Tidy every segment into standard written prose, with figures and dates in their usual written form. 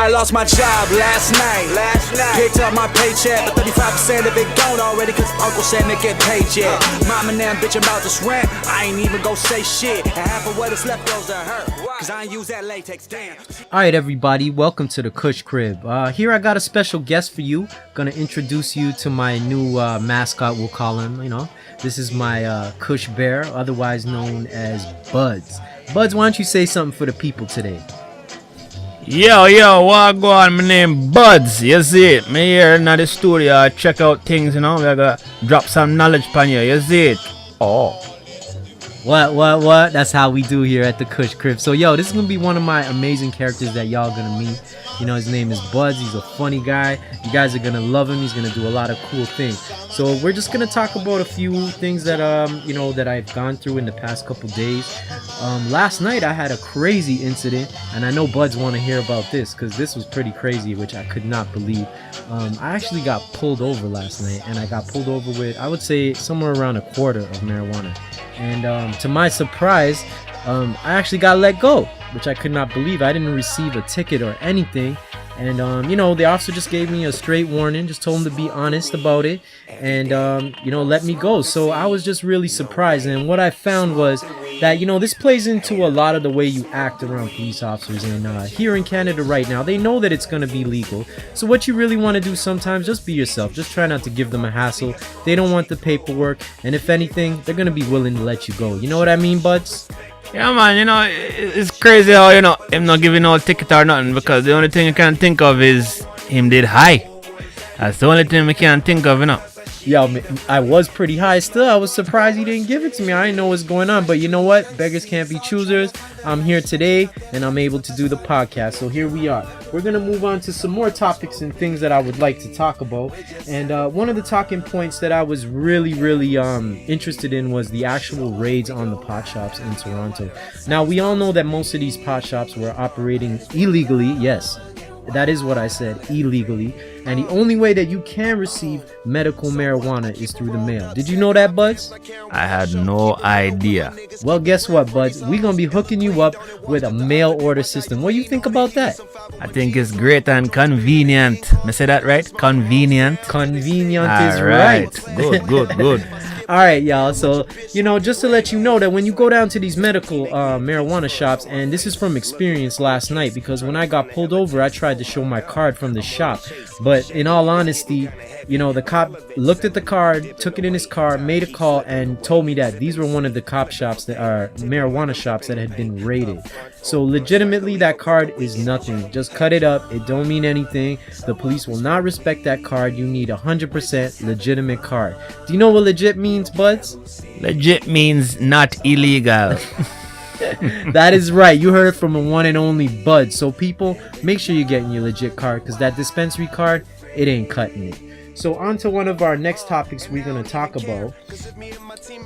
I lost my job last night. Picked up my paycheck, but 35% of it gone already, cause Uncle said they get paid yet. Mama and them bitching about this rent, I ain't even go say shit. And half of what is left goes to her, cause I ain't use that latex, damn. Alright everybody, welcome to the Kush Crib. Here I got a special guest for you. Gonna introduce you to my new mascot, we'll call him, you know. This is my Kush Bear, otherwise known as BuDzz. BuDzz, why don't you say something for the people today? Yo, what go on? My name BuDzz, you see it? Me here in the studio, check out things, you know. I gotta drop some knowledge upon you, you see it? Oh. What? That's how we do here at the Kush Crib. So, yo, this is gonna be one of my amazing characters that y'all gonna meet. You know, his name is BuDzz. He's a funny guy. You guys are gonna love him. He's gonna do a lot of cool things. So we're just gonna talk about a few things that you know, that I've gone through in the past couple days. Last night I had a crazy incident, and I know BuDzz want to hear about this because this was pretty crazy, which I could not believe. I actually got pulled over last night, and I got pulled over with, I would say, somewhere around a quarter of marijuana. And to my surprise, I actually got let go, which I could not believe. I didn't receive a ticket or anything. And, you know, the officer just gave me a straight warning, just told him to be honest about it and, you know, let me go. So I was just really surprised. And what I found was that, you know, this plays into a lot of the way you act around police officers. And here in Canada right now, they know that it's going to be legal. So what you really want to do sometimes, just be yourself. Just try not to give them a hassle. They don't want the paperwork. And if anything, they're going to be willing to let you go. You know what I mean, BuDzz? Yeah, man, you know, it's crazy how, you know, him not giving no ticket or nothing, because the only thing I can think of is him did high. That's the only thing I can think of, you know. Yo, I was pretty high still. I was surprised he didn't give it to me. I didn't know what's going on. But you know what? Beggars can't be choosers. I'm here today, and I'm able to do the podcast. So here we are. We're going to move on to some more topics and things that I would like to talk about. And one of the talking points that I was really interested in was the actual raids on the pot shops in Toronto. Now, we all know that most of these pot shops were operating illegally. Yes, that is what I said, illegally. And the only way that you can receive medical marijuana is through the mail. Did you know that, BuDzz? I had no idea. Well, guess what, BuDzz? We're going to be hooking you up with a mail order system. What do you think about that? I think it's great and convenient. I say that right? Convenient. Convenient is right. Good. All right, y'all. So, you know, just to let you know that when you go down to these medical marijuana shops, and this is from experience last night, because when I got pulled over, I tried to show my card from the shop. But in all honesty, you know, the cop looked at the card, took it in his car, made a call, and told me that these were one of the cop shops that are marijuana shops that had been raided. So legitimately, that card is nothing. Just cut it up. It don't mean anything. The police will not respect that card. You need 100% legitimate card. Do you know what legit means, BuDzz? Legit means not illegal. That is right. You heard it from a one and only BuDzz. So people, make sure you're getting your legit card, because that dispensary card, it ain't cutting it. So on to one of our next topics we're going to talk about.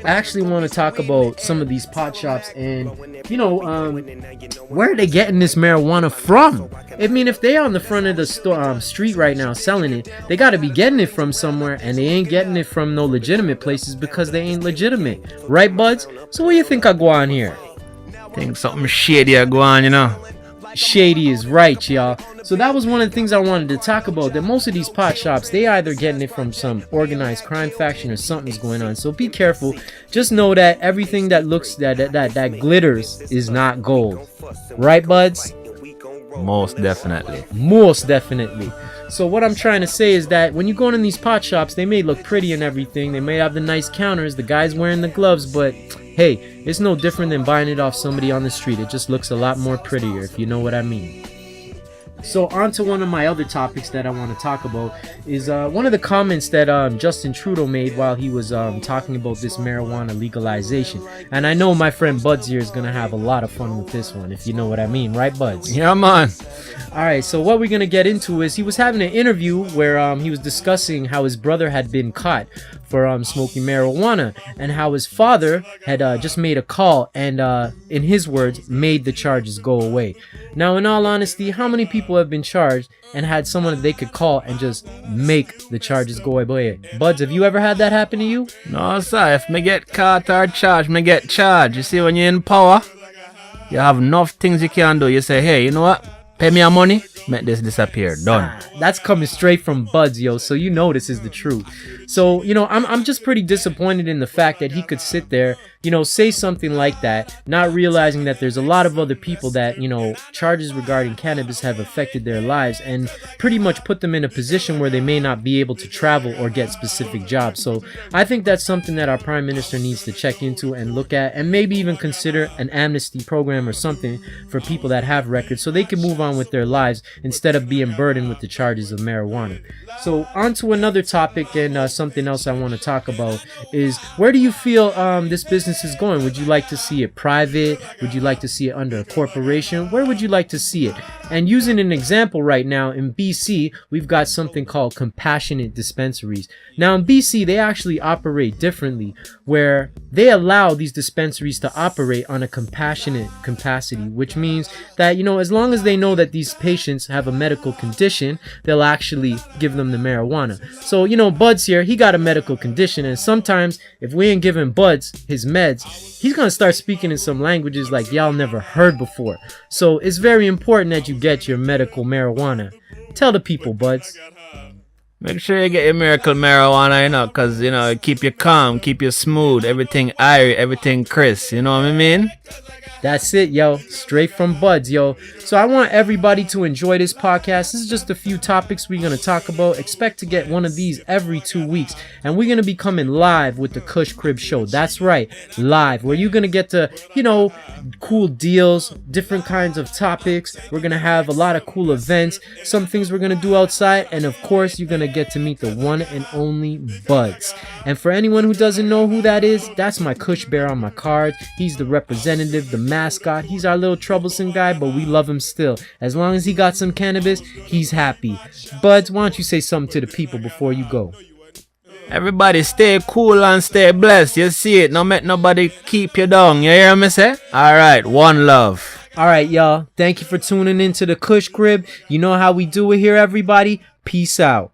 I actually want to talk about some of these pot shops and, you know, where are they getting this marijuana from? I mean, if they're on the front of the street right now selling it, they got to be getting it from somewhere, and they ain't getting it from no legitimate places because they ain't legitimate. Right, BuDzz? So what do you think I go on here? I think something shady I go on, you know. Shady is right, y'all. So that was one of the things I wanted to talk about, that most of these pot shops, they either getting it from some organized crime faction or something's going on. So be careful. Just know that everything that looks that glitters is not gold. Right, BuDzz? Most definitely. So what I'm trying to say is that when you go in these pot shops, they may look pretty and everything. They may have the nice counters, the guys wearing the gloves, but hey, it's no different than buying it off somebody on the street. It just looks a lot more prettier, if you know what I mean. So on to one of my other topics that I want to talk about is one of the comments that Justin Trudeau made while he was talking about this marijuana legalization. And I know my friend BuDzz here is going to have a lot of fun with this one, if you know what I mean. Right, BuDzz? Yeah, man. Alright, so what we're going to get into is he was having an interview where he was discussing how his brother had been caught for smoking marijuana, and how his father had just made a call and, in his words, made the charges go away. Now, in all honesty, how many people have been charged and had someone that they could call and just make the charges go away? BuDzz, have you ever had that happen to you? No, sir. If me get caught or charged, me get charged. You see, when you're in power, you have enough things you can do. You say, hey, you know what? Pay me your money, make this disappear. Done. That's coming straight from BuDzz, yo. So you know this is the truth. So, you know, I'm just pretty disappointed in the fact that he could sit there, you know, say something like that, not realizing that there's a lot of other people that, you know, charges regarding cannabis have affected their lives and pretty much put them in a position where they may not be able to travel or get specific jobs. So I think that's something that our prime minister needs to check into and look at, and maybe even consider an amnesty program or something for people that have records so they can move on with their lives instead of being burdened with the charges of marijuana. So on to another topic, and something else I want to talk about is, where do you feel this business is going? Would you like to see it private? Would you like to see it under a corporation? Where would you like to see it? And using an example right now, in BC, we've got something called compassionate dispensaries. Now in BC, they actually operate differently, where they allow these dispensaries to operate on a compassionate capacity, which means that, you know, as long as they know that these patients have a medical condition, they'll actually give them the marijuana. So, you know, BuDzz here, he got a medical condition, and sometimes if we ain't giving BuDzz his meds, he's gonna start speaking in some languages like y'all never heard before. So it's very important that you get your medical marijuana. Tell the people, BuDzz. Make sure you get your miracle marijuana, you know, because, you know, keep you calm, keep you smooth, everything airy, everything crisp, you know what I mean? That's it, yo. Straight from BuDzz, yo. So I want everybody to enjoy this podcast. This is just a few topics we're going to talk about. Expect to get one of these every 2 weeks. And we're going to be coming live with the Kush Crib Show. That's right, live. Where you're going to get to, you know, cool deals, different kinds of topics. We're going to have a lot of cool events. Some things we're going to do outside. And of course, you're going to get to meet the one and only BuDzz. And for anyone who doesn't know who that is, that's my Kush Bear on my cards. He's the representative, the mascot. He's our little troublesome guy, but we love him still. As long as he got some cannabis, he's happy. BuDzz, why don't you say something to the people before you go? Everybody stay cool and stay blessed. You see it. Don't make nobody keep you down. You hear me say? Alright, one love. Alright, y'all. Thank you for tuning in to the Kush Crib. You know how we do it here, everybody. Peace out.